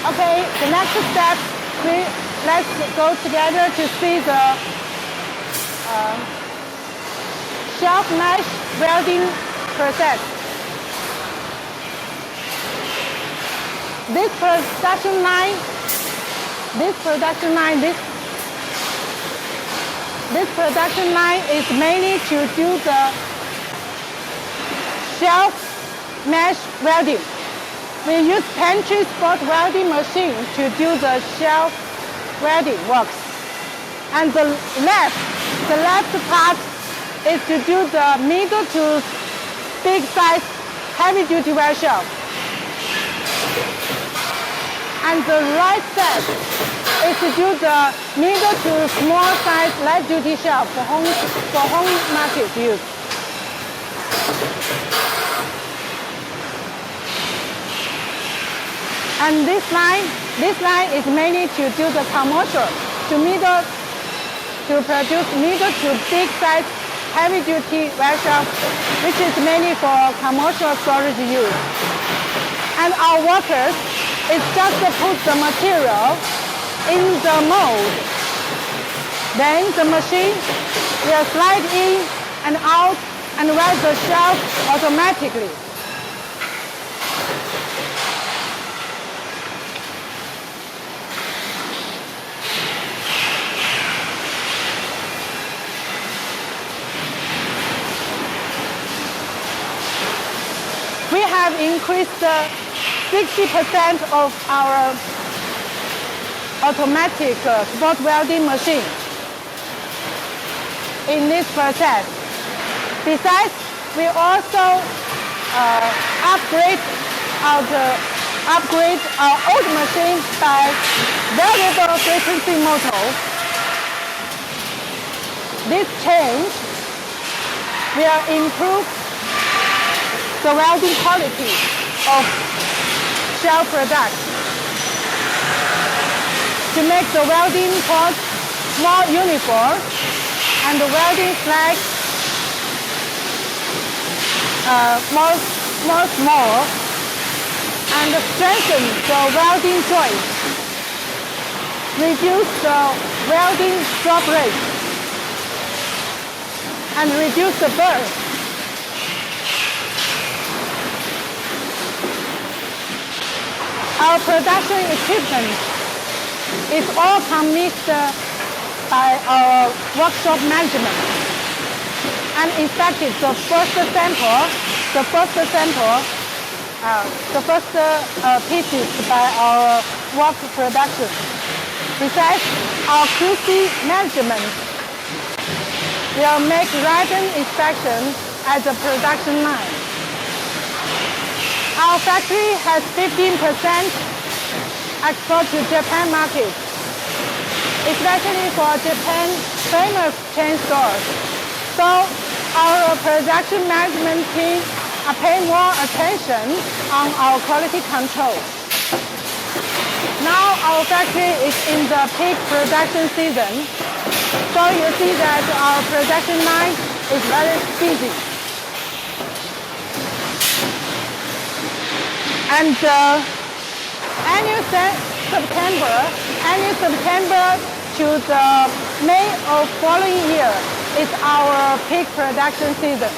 Okay, the next step, let's go together to see the shelf mesh welding process. This production line is mainly to do the shelf mesh welding. We use pantry spot welding machine to do the shelf welding works. And the left part is to do the middle to big size heavy duty weld shelf. And the right side is to do the middle to small size light duty shelf for home market use. And this line is mainly to do the commercial to produce middle to big size heavy duty weld shelf, which is mainly for commercial storage use. And our workers is just to put the material in the mold. Then the machine will slide in and out and weld the shelf automatically. We have increased 60% of our automatic spot welding machine in this process. Besides, we also upgrade our old machine by variable frequency motors. This change will improve the welding quality of shelf products to make the welding course more uniform and the welding slag more small, and strengthen the welding joint, reduce the welding drop rate, and reduce the burn. Our production equipment is all commissioned by our workshop management and inspected the first pieces by our work production. Besides, our QC management will make random inspection at the production line. Our factory has 15% export to Japan market, especially for Japan famous chain stores. So our production management team are paying more attention on our quality control. Now our factory is in the peak production season, so you see that our production line is very busy. And annual September to the May of following year is our peak production season.